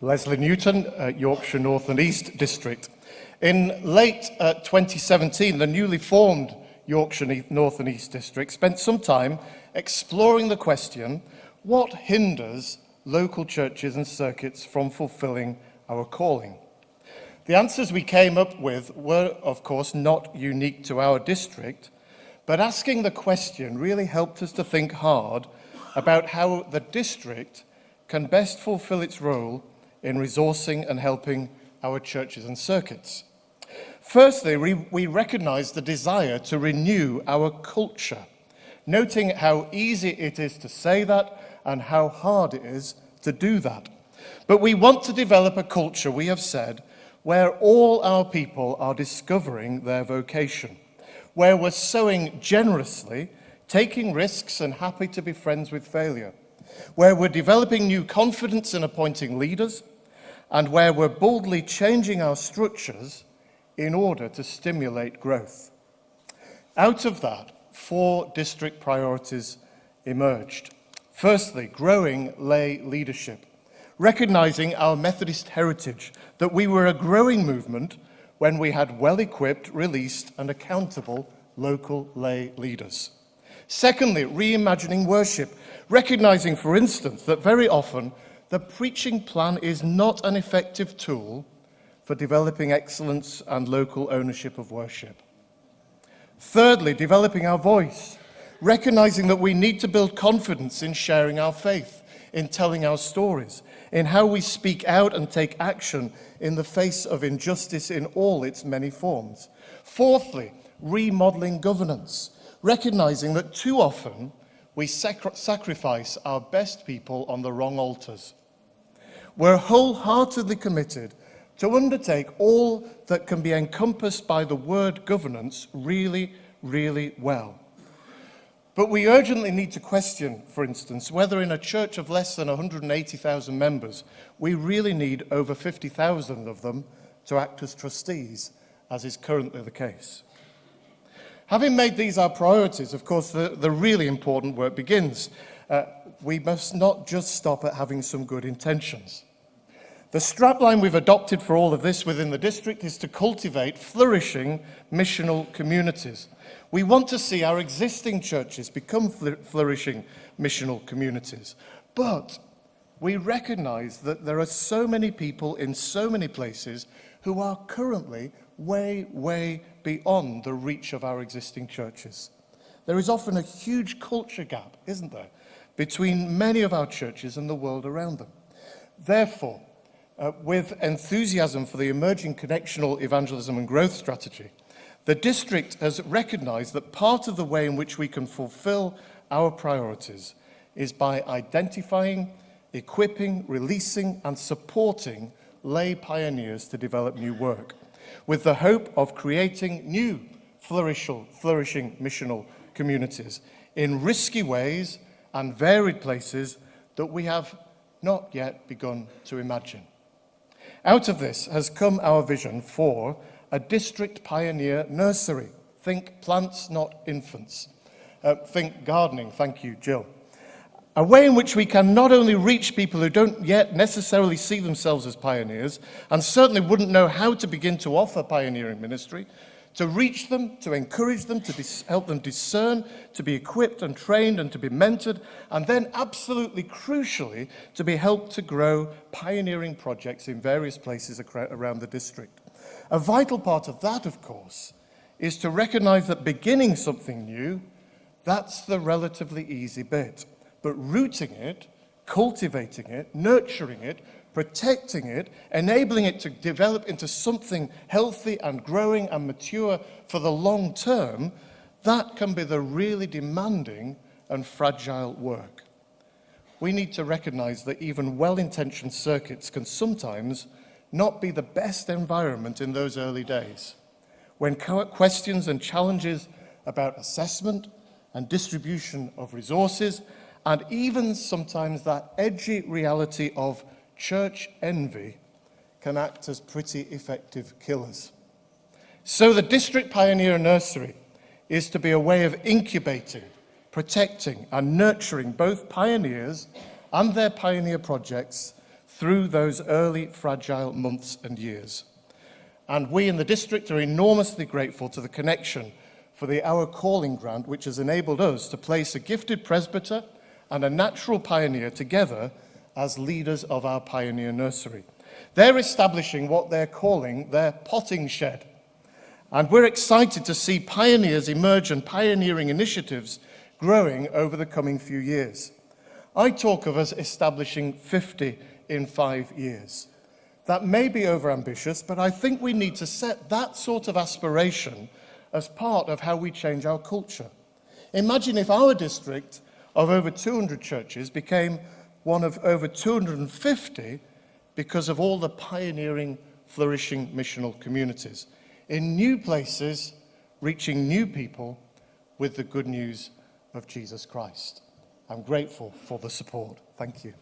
Leslie Newton, Yorkshire North and East District. In late 2017, the newly formed Yorkshire North and East District spent some time exploring the question, what hinders local churches and circuits from fulfilling our calling? The answers we came up with were, of course, not unique to our district, but asking the question really helped us to think hard about how the district can best fulfill its role in resourcing and helping our churches and circuits. Firstly, we recognise the desire to renew our culture, noting how easy it is to say that and how hard it is to do that. But we want to develop a culture, we have said, where all our people are discovering their vocation, where we're sowing generously, taking risks and happy to be friends with failure, where we're developing new confidence in appointing leaders, and where we're boldly changing our structures in order to stimulate growth. Out of that, 4 district priorities emerged. Firstly, growing lay leadership, recognizing our Methodist heritage, that we were a growing movement when we had well-equipped, released, and accountable local lay leaders. Secondly, reimagining worship, recognizing, for instance, that very often the preaching plan is not an effective tool for developing excellence and local ownership of worship. Thirdly, developing our voice, recognizing that we need to build confidence in sharing our faith, in telling our stories, in how we speak out and take action in the face of injustice in all its many forms. Fourthly, remodeling governance, recognizing that too often we sacrifice our best people on the wrong altars. We're wholeheartedly committed to undertake all that can be encompassed by the word governance really, really well. But we urgently need to question, for instance, whether in a church of less than 180,000 members, we really need over 50,000 of them to act as trustees, as is currently the case. Having made these our priorities, of course, the really important work begins. We must not just stop at having some good intentions. The strapline we've adopted for all of this within the district is to cultivate flourishing missional communities. We want to see our existing churches become flourishing missional communities. But we recognize that there are so many people in so many places who are currently way, way beyond the reach of our existing churches. There is often a huge culture gap, isn't there, between many of our churches and the world around them. Therefore, with enthusiasm for the emerging Connexional evangelism and growth strategy, the district has recognized that part of the way in which we can fulfill our priorities is by identifying, equipping, releasing, and supporting lay pioneers to develop new work, with the hope of creating new flourishing missional communities in risky ways and varied places that we have not yet begun to imagine. Out of this has come our vision for a District Pioneer Nursery. Think plants, not infants. Think gardening. Thank you, Jill. A way in which we can not only reach people who don't yet necessarily see themselves as pioneers and certainly wouldn't know how to begin to offer pioneering ministry, to reach them, to encourage them, to help them discern, to be equipped and trained and to be mentored, and then absolutely crucially, to be helped to grow pioneering projects in various places around the district. A vital part of that, of course, is to recognize that beginning something new, that's the relatively easy bit. But rooting it, cultivating it, nurturing it, protecting it, enabling it to develop into something healthy and growing and mature for the long term, that can be the really demanding and fragile work. We need to recognize that even well-intentioned circuits can sometimes not be the best environment in those early days, when questions and challenges about assessment and distribution of resources, and even sometimes that edgy reality of church envy can act as pretty effective killers. So the District Pioneer Nursery is to be a way of incubating, protecting, and nurturing both pioneers and their pioneer projects through those early fragile months and years. And we in the district are enormously grateful to the Connection for the Our Calling grant, which has enabled us to place a gifted presbyter and a natural pioneer together as leaders of our Pioneer Nursery. They're establishing what they're calling their potting shed. And we're excited to see pioneers emerge and pioneering initiatives growing over the coming few years. I talk of us establishing 50 in 5 years. That may be overambitious, but I think we need to set that sort of aspiration as part of how we change our culture. Imagine if our district of over 200 churches became one of over 250 because of all the pioneering, flourishing missional communities in new places, reaching new people with the good news of Jesus Christ. I'm grateful for the support. Thank you.